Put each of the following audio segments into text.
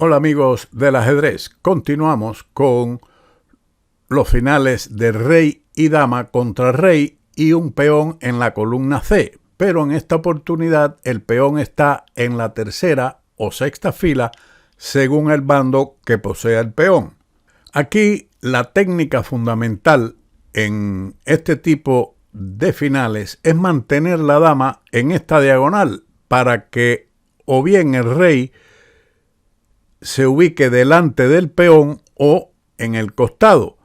Hola amigos del ajedrez, continuamos con los finales de rey y dama contra rey y un peón en la columna C, pero en esta oportunidad el peón está en la tercera o sexta fila según el bando que posea el peón. Aquí la técnica fundamental en este tipo de finales es mantener la dama en esta diagonal para que o bien el rey se ubique delante del peón o en el costado,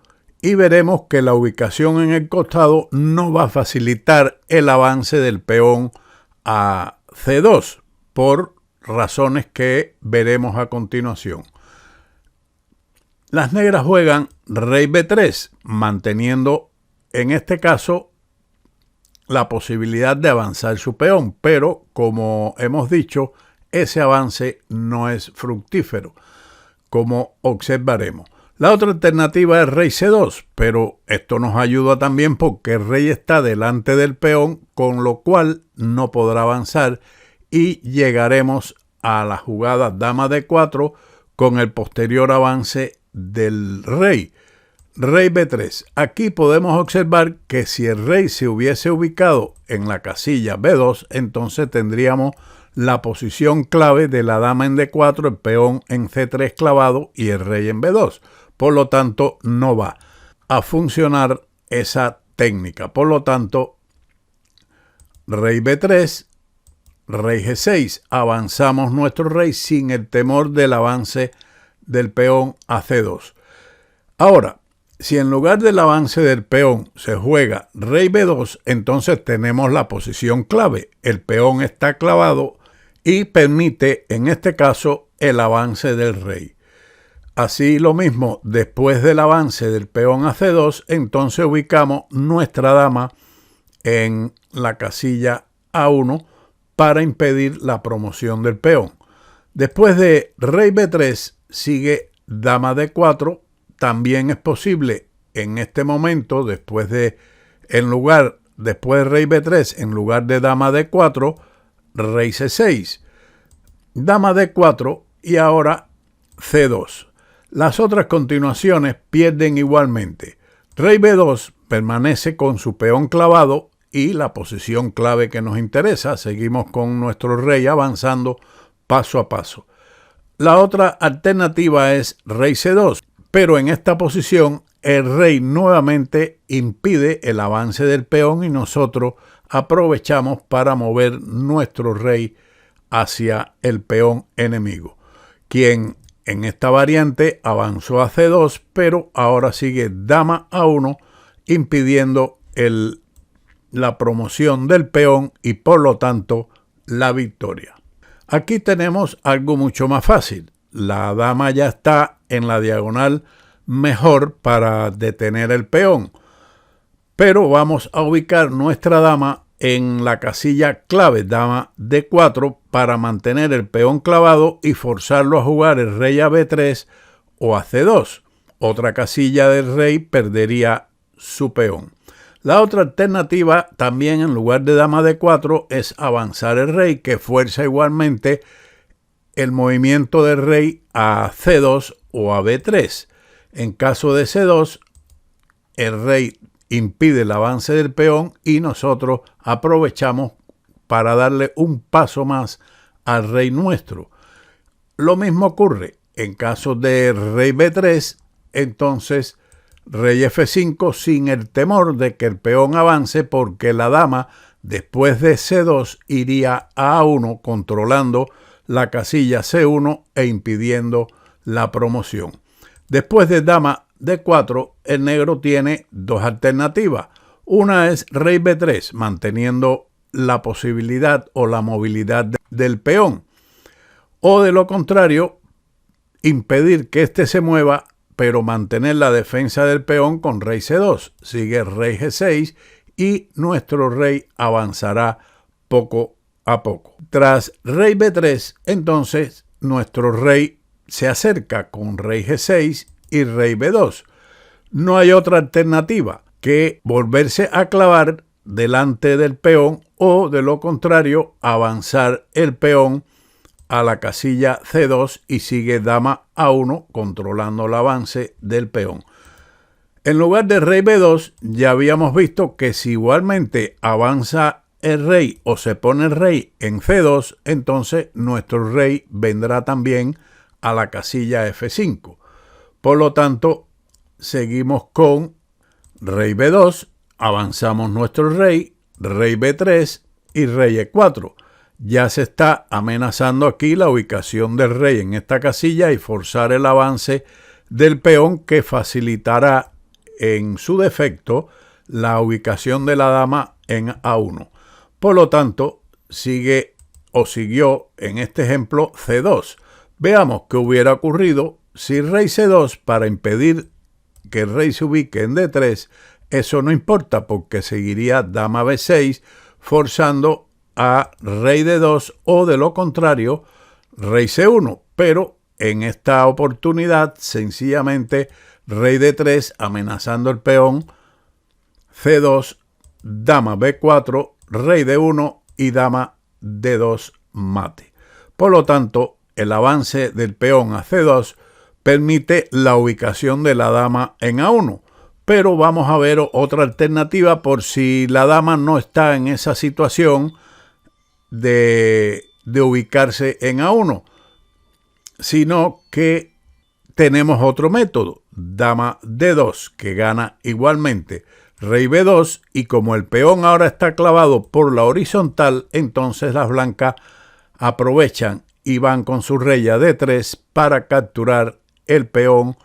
y veremos que la ubicación en el costado no va a facilitar el avance del peón a C2 por razones que veremos a continuación. Las negras juegan rey B3, manteniendo en este caso la posibilidad de avanzar su peón, pero como hemos dicho, ese avance no es fructífero, como observaremos. La otra alternativa es rey C2, pero esto nos ayuda también porque el rey está delante del peón, con lo cual no podrá avanzar y llegaremos a la jugada dama D4 con el posterior avance del rey. Rey B3. Aquí podemos observar que si el rey se hubiese ubicado en la casilla B2, entonces tendríamos la posición clave de la dama en D4, el peón en C3 clavado y el rey en B2. Por lo tanto, no va a funcionar esa técnica. Por lo tanto, rey B3, rey G6. Avanzamos nuestro rey sin el temor del avance del peón a C2. Ahora, si en lugar del avance del peón se juega rey B2, entonces tenemos la posición clave. El peón está clavado y permite, en este caso, el avance del rey. Así lo mismo, después del avance del peón a C2, entonces ubicamos nuestra dama en la casilla A1 para impedir la promoción del peón. Después de rey B3 sigue dama D4. También es posible en este momento, después de rey B3, en lugar de dama D4, rey C6, dama D4 y ahora C2. Las otras continuaciones pierden igualmente. Rey B2 permanece con su peón clavado y la posición clave que nos interesa. Seguimos con nuestro rey avanzando paso a paso. La otra alternativa es rey C2, pero en esta posición el rey nuevamente impide el avance del peón y nosotros aprovechamos para mover nuestro rey hacia el peón enemigo, quien en esta variante avanzó a C2, pero ahora sigue dama A1, impidiendo la promoción del peón y por lo tanto la victoria. Aquí tenemos algo mucho más fácil. La dama ya está en la diagonal mejor para detener el peón, pero vamos a ubicar nuestra dama en la casilla clave dama D4 para mantener el peón clavado y forzarlo a jugar el rey a B3 o a C2. Otra casilla del rey perdería su peón. La otra alternativa también en lugar de dama D4 es avanzar el rey, que fuerza igualmente el movimiento del rey a C2 o a B3. En caso de C2, el rey impide el avance del peón y nosotros aprovechamos para darle un paso más al rey nuestro. Lo mismo ocurre en caso de rey B3, entonces rey F5 sin el temor de que el peón avance, porque la dama después de C2 iría a A1 controlando la casilla C1 e impidiendo la promoción. Después de dama D4, el negro tiene dos alternativas. Una es rey B3, manteniendo la posibilidad o la movilidad del peón. O de lo contrario, impedir que éste se mueva, pero mantener la defensa del peón con rey C2. Sigue rey G6 y nuestro rey avanzará poco a poco. Tras rey B3, entonces nuestro rey se acerca con rey G6 y rey B2. No hay otra alternativa que volverse a clavar delante del peón o, de lo contrario, avanzar el peón a la casilla C2 y sigue dama A1 controlando el avance del peón. En lugar de rey B2 ya habíamos visto que si igualmente avanza el rey o se pone el rey en C2, entonces nuestro rey vendrá también a la casilla F5. Por lo tanto, seguimos con rey B2, avanzamos nuestro rey, rey B3 y rey E4. Ya se está amenazando aquí la ubicación del rey en esta casilla y forzar el avance del peón, que facilitará en su defecto la ubicación de la dama en A1. Por lo tanto, siguió en este ejemplo C2. Veamos qué hubiera ocurrido si rey C2, para impedir que el rey se ubique en D3, eso no importa porque seguiría dama B6 forzando a rey D2 o de lo contrario rey C1, pero en esta oportunidad sencillamente rey D3 amenazando el peón, C2, dama B4, rey D1 y dama D2 mate. Por lo tanto, el avance del peón a C2 permite la ubicación de la dama en A1, pero vamos a ver otra alternativa por si la dama no está en esa situación de ubicarse en A1, sino que tenemos otro método, dama D2, que gana igualmente rey B2, y como el peón ahora está clavado por la horizontal, entonces las blancas aprovechan y van con su rey a D3 para capturar el peón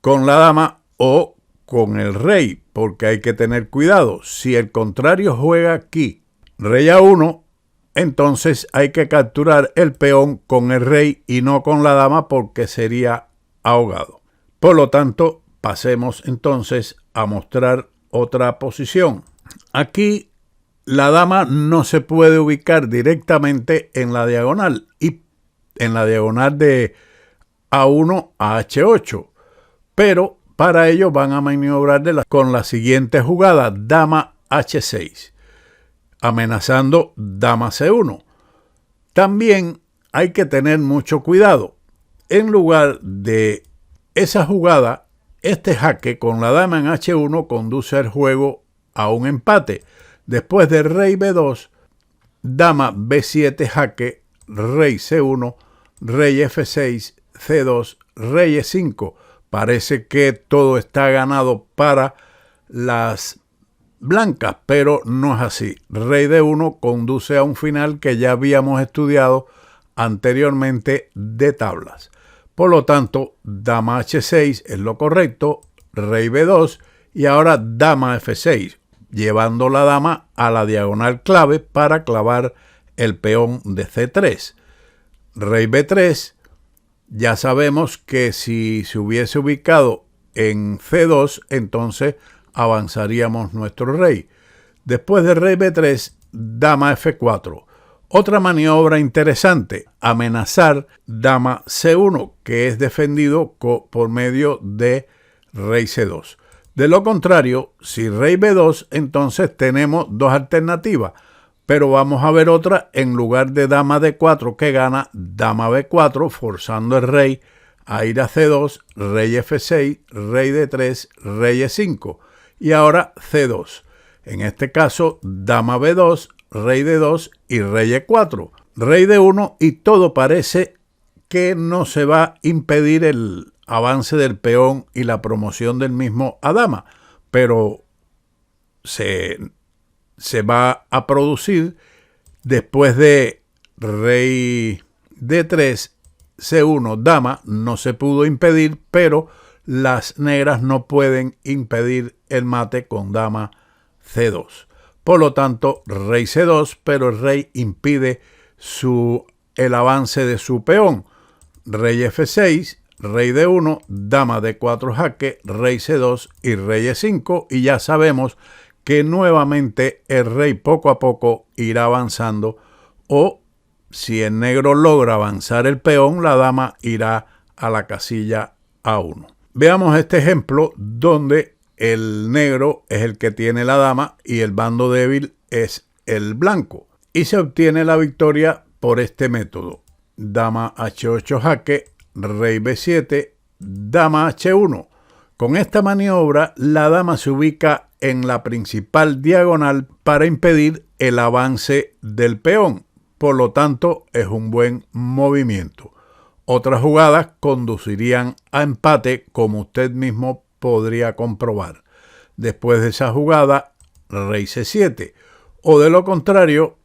con la dama o con el rey, porque hay que tener cuidado. Si el contrario juega aquí rey A1, entonces hay que capturar el peón con el rey y no con la dama porque sería ahogado. Por lo tanto, pasemos entonces a mostrar otra posición. Aquí la dama no se puede ubicar directamente en la diagonal y en la diagonal de A1 a H8, pero para ello van a maniobrar con la siguiente jugada, dama H6, amenazando dama C1. También hay que tener mucho cuidado. En lugar de esa jugada, este jaque con la dama en H1 conduce al juego a un empate. Después de rey B2, dama B7 jaque, rey C1, rey F6, C2, rey E5. Parece que todo está ganado para las blancas, pero no es así. Rey D1 conduce a un final que ya habíamos estudiado anteriormente de tablas. Por lo tanto, dama H6 es lo correcto, rey B2 y ahora dama F6, llevando la dama a la diagonal clave para clavar el peón de C3. Rey B3, ya sabemos que si se hubiese ubicado en C2, entonces avanzaríamos nuestro rey. Después de rey B3, dama F4. Otra maniobra interesante, amenazar dama C1, que es defendido por medio de rey C2. De lo contrario, si rey B2, entonces tenemos dos alternativas, pero vamos a ver otra en lugar de dama D4 que gana dama B4, forzando el rey a ir a C2, rey F6, rey D3, rey E5 y ahora C2. En este caso, dama B2, rey D2 y rey E4, rey D1 y todo parece que no se va a impedir el avance del peón y la promoción del mismo a dama, pero se va a producir después de rey D3, C1, dama, no se pudo impedir, pero las negras no pueden impedir el mate con dama C2. Por lo tanto, rey C2, pero el rey impide el avance de su peón. Rey F6, rey D1, dama D4 jaque, rey C2 y rey E5, y ya sabemos que nuevamente el rey poco a poco irá avanzando, o si el negro logra avanzar el peón, la dama irá a la casilla A1. Veamos este ejemplo donde el negro es el que tiene la dama y el bando débil es el blanco, y se obtiene la victoria por este método. dama H8 jaque, rey B7, dama H1. Con esta maniobra, la dama se ubica en la principal diagonal para impedir el avance del peón. Por lo tanto, es un buen movimiento. Otras jugadas conducirían a empate, como usted mismo podría comprobar. Después de esa jugada, rey C7. O de lo contrario,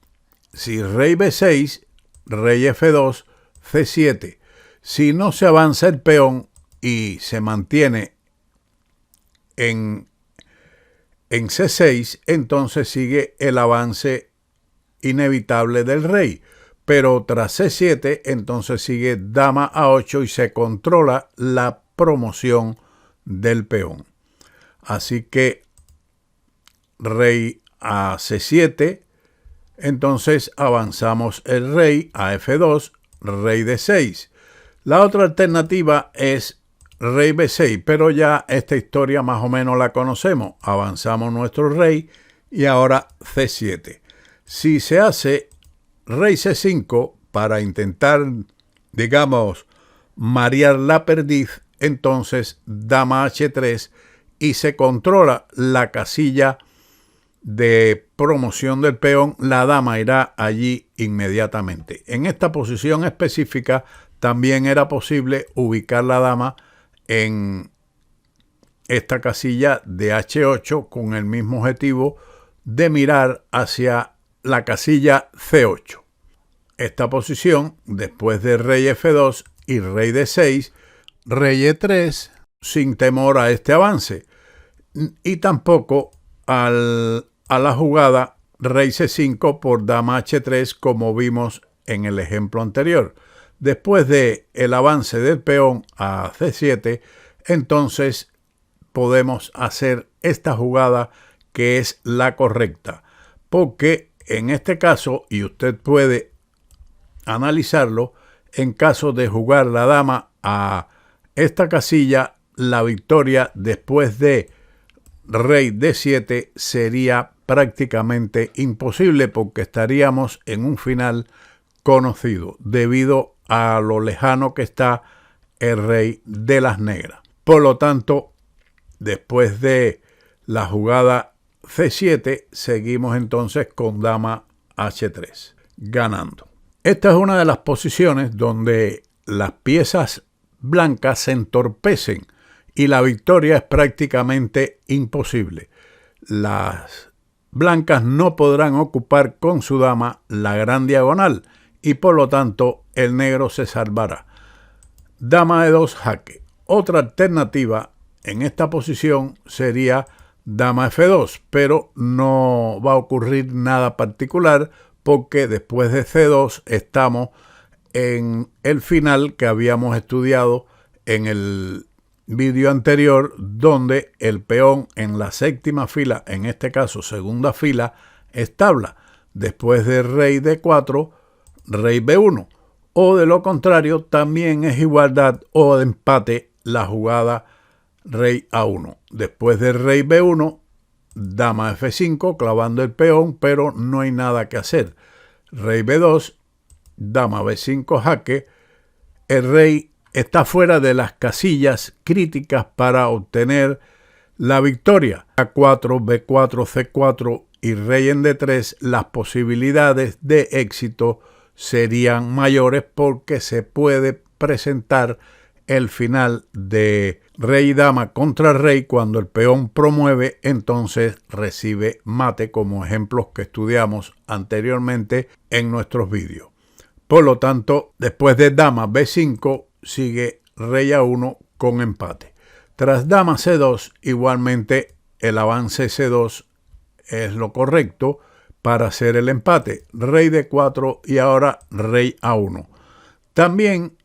si rey B6, rey F2, C7. Si no se avanza el peón y se mantiene en C6, entonces sigue el avance inevitable del rey. Pero tras C7, entonces sigue dama A8 y se controla la promoción del peón. Así que rey a C7, entonces avanzamos el rey a F2, rey D6. La otra alternativa es rey B6, pero ya esta historia más o menos la conocemos. Avanzamos nuestro rey y ahora C7. Si se hace rey C5 para intentar, digamos, marear la perdiz, entonces dama H3 y se controla la casilla de promoción del peón, la dama irá allí inmediatamente. En esta posición específica también era posible ubicar la dama en esta casilla de H8 con el mismo objetivo de mirar hacia la casilla C8. Esta posición, después de rey F2 y rey D6, rey E3, sin temor a este avance, y tampoco a la jugada rey C5 por dama H3, como vimos en el ejemplo anterior. Después de el avance del peón a C7, entonces podemos hacer esta jugada que es la correcta, porque en este caso, y usted puede analizarlo, en caso de jugar la dama a esta casilla, la victoria después de rey D7 sería prácticamente imposible, porque estaríamos en un final conocido debido a lo lejano que está el rey de las negras. Por lo tanto, después de la jugada C7, seguimos entonces con dama H3, ganando. Esta es una de las posiciones donde las piezas blancas se entorpecen y la victoria es prácticamente imposible. Las blancas no podrán ocupar con su dama la gran diagonal y por lo tanto el negro se salvará. Dama E2 jaque. Otra alternativa en esta posición sería dama F2, pero no va a ocurrir nada particular porque después de C2 estamos en el final que habíamos estudiado en el vídeo anterior, donde el peón en la séptima fila, en este caso segunda fila, es tabla. Después de rey D4, rey B1. O de lo contrario, también es igualdad o de empate la jugada rey A1. Después de rey B1, dama F5, clavando el peón, pero no hay nada que hacer. Rey B2, dama B5 jaque. El rey está fuera de las casillas críticas para obtener la victoria. A4, B4, C4 y rey en D3, las posibilidades de éxito serían mayores porque se puede presentar el final de rey y dama contra rey. Cuando el peón promueve, entonces recibe mate, como ejemplos que estudiamos anteriormente en nuestros vídeos. Por lo tanto, después de dama B5 sigue rey A1 con empate. Tras dama C2, igualmente el avance C2 es lo correcto para hacer el empate. Rey D4 y ahora rey A1. También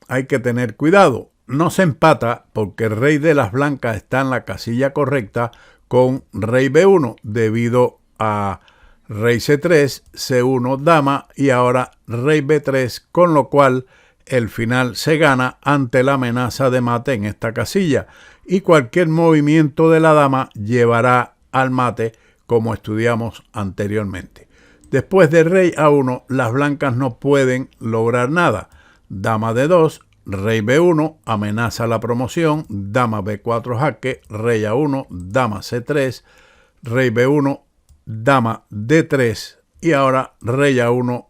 hay que tener cuidado. No se empata porque el rey de las blancas está en la casilla correcta con rey B1 debido a rey C3, C1 dama y ahora rey B3, con lo cual el final se gana ante la amenaza de mate en esta casilla y cualquier movimiento de la dama llevará al mate, como estudiamos anteriormente. Después de rey A1, las blancas no pueden lograr nada. dama D2, rey B1, amenaza la promoción, dama B4 jaque, rey A1, dama C3, rey B1, dama D3 y ahora rey A1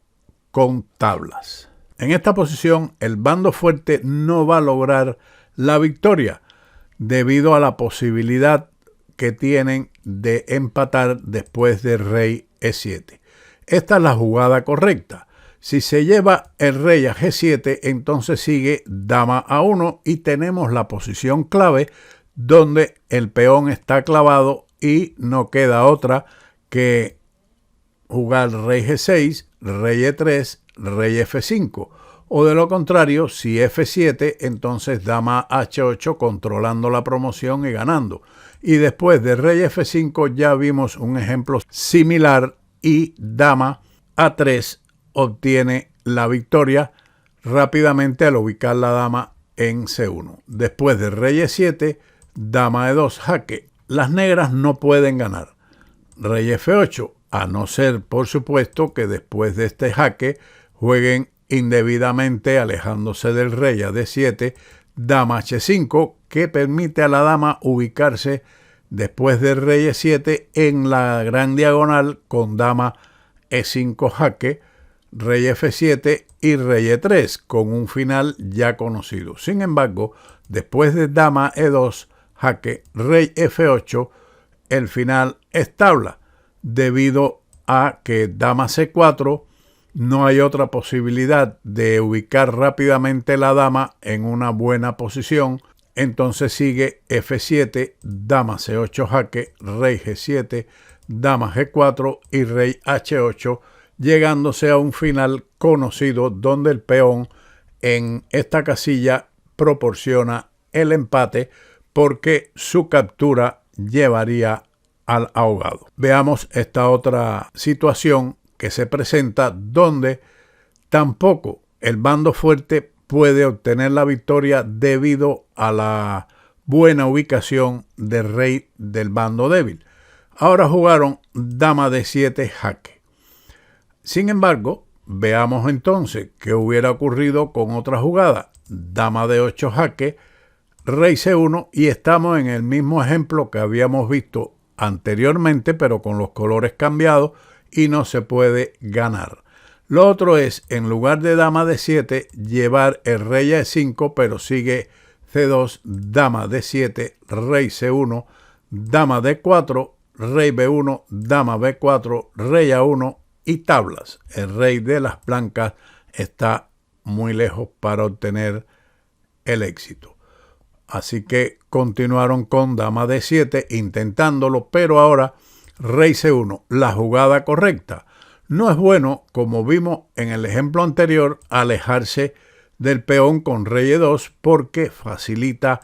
con tablas. En esta posición el bando fuerte no va a lograr la victoria debido a la posibilidad que tienen de empatar después de rey E7. Esta es la jugada correcta. Si se lleva el rey a G7, entonces sigue dama A1 y tenemos la posición clave donde el peón está clavado y no queda otra que jugar rey G6, rey E3, rey F5. O de lo contrario, si F7, entonces dama H8 controlando la promoción y ganando. Y después de rey F5 ya vimos un ejemplo similar y dama A3 obtiene la victoria rápidamente al ubicar la dama en C1. Después de rey E7, dama E2 jaque. Las negras no pueden ganar. Rey F8, a no ser, por supuesto, que después de este jaque jueguen indebidamente alejándose del rey a D7, dama H5, que permite a la dama ubicarse después del rey E7 en la gran diagonal con dama E5 jaque, rey F7 y rey E3, con un final ya conocido. Sin embargo, después de dama E2 jaque, rey F8, el final es tabla, debido a que dama C4 no hay otra posibilidad de ubicar rápidamente la dama en una buena posición. Entonces sigue F7, dama C8 jaque, rey G7, dama G4 y rey H8, llegándose a un final conocido donde el peón en esta casilla proporciona el empate porque su captura llevaría al ahogado. Veamos esta otra situación que se presenta donde tampoco el bando fuerte puede obtener la victoria debido a la buena ubicación del rey del bando débil. Ahora jugaron dama D7 jaque. Sin embargo, veamos entonces qué hubiera ocurrido con otra jugada. Dama D8 jaque, rey C1 y estamos en el mismo ejemplo que habíamos visto anteriormente, pero con los colores cambiados y no se puede ganar. Lo otro es, en lugar de dama D7, llevar el rey a E5, pero sigue C2, dama D7, rey C1, dama D4, rey B1, dama B4, rey A1 y tablas. El rey de las blancas está muy lejos para obtener el éxito. Así que continuaron con dama D7 intentándolo, pero ahora rey C1, la jugada correcta. No es bueno, como vimos en el ejemplo anterior, alejarse del peón con rey E2 porque facilita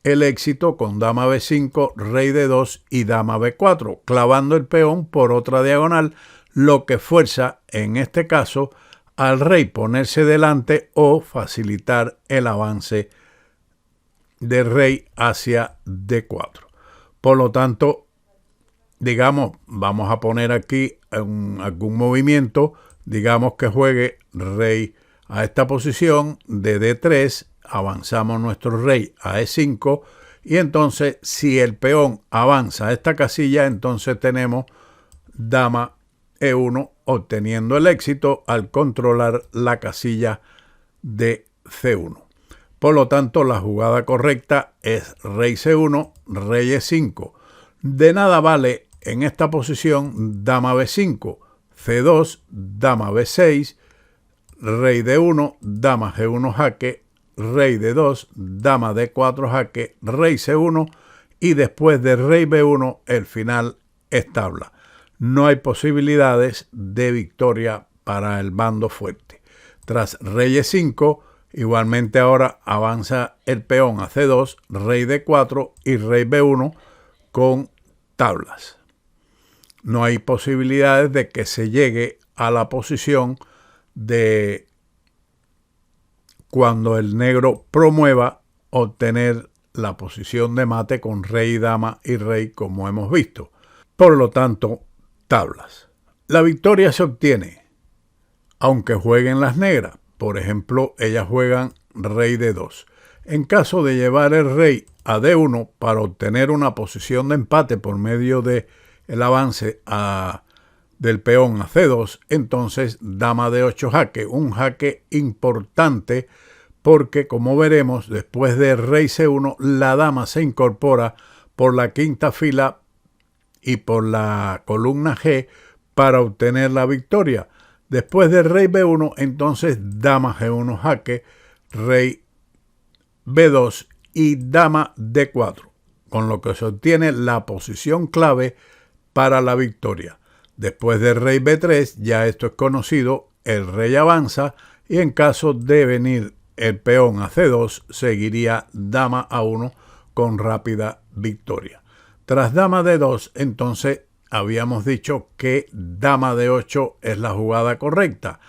el éxito con dama B5, rey D2 y dama B4, clavando el peón por otra diagonal, lo que fuerza, en este caso, al rey ponerse delante o facilitar el avance del rey hacia D4. Por lo tanto, digamos, vamos a poner aquí algún movimiento, digamos que juegue rey a esta posición de D3, avanzamos nuestro rey a E5 y entonces si el peón avanza a esta casilla, entonces tenemos dama E1 obteniendo el éxito al controlar la casilla de C1. Por lo tanto, la jugada correcta es rey C1, rey E5. De nada vale en esta posición dama B5, C2, dama B6, rey D1, dama G1 jaque, rey D2, dama D4 jaque, rey C1 y después de rey B1 el final es tabla. No hay posibilidades de victoria para el bando fuerte. Tras rey E5, igualmente ahora avanza el peón a C2, rey D4 y rey B1 con tablas. No hay posibilidades de que se llegue a la posición de cuando el negro promueva obtener la posición de mate con rey, dama y rey como hemos visto. Por lo tanto, tablas. La victoria se obtiene aunque jueguen las negras, por ejemplo, ellas juegan rey D2. En caso de llevar el rey a D1 para obtener una posición de empate por medio de el avance del peón a C2, entonces dama D8 jaque, un jaque importante porque, como veremos, después de rey C1, la dama se incorpora por la quinta fila y por la columna G para obtener la victoria. Después de rey B1, entonces dama G1 jaque, rey B2 y dama D4, con lo que se obtiene la posición clave para la victoria. Después de rey B3, ya esto es conocido, el rey avanza y en caso de venir el peón a C2, seguiría dama A1 con rápida victoria. Tras dama D2, entonces habíamos dicho que dama D8 es la jugada correcta.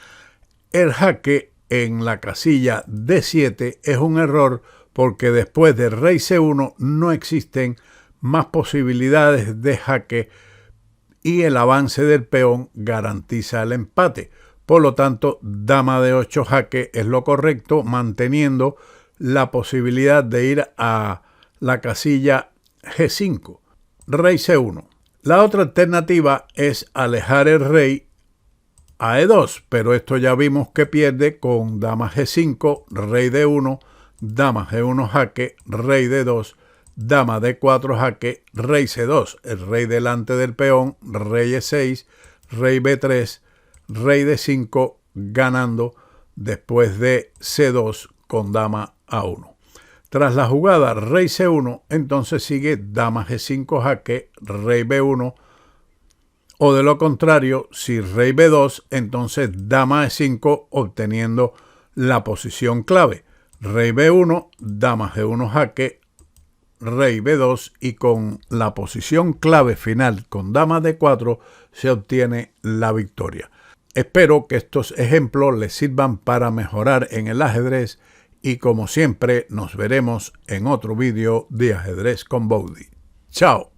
El jaque en la casilla D7 es un error porque después de rey C1 no existen más posibilidades de jaque y el avance del peón garantiza el empate. Por lo tanto, dama D8 jaque es lo correcto, manteniendo la posibilidad de ir a la casilla G5. Rey C1. La otra alternativa es alejar el rey a E2, pero esto ya vimos que pierde con dama G5, rey D1, dama G1 jaque, rey D2, dama D4 jaque, rey C2, el rey delante del peón, rey E6, rey B3, rey D5 ganando después de C2 con dama A1. Tras la jugada rey C1, entonces sigue dama G5 jaque, rey B1, o de lo contrario, si rey B2, entonces dama E5 obteniendo la posición clave. Rey B1, dama G1 jaque, rey B2 y con la posición clave final con dama D4 se obtiene la victoria. Espero que estos ejemplos les sirvan para mejorar en el ajedrez y como siempre nos veremos en otro vídeo de Ajedrez con Boudy. ¡Chao!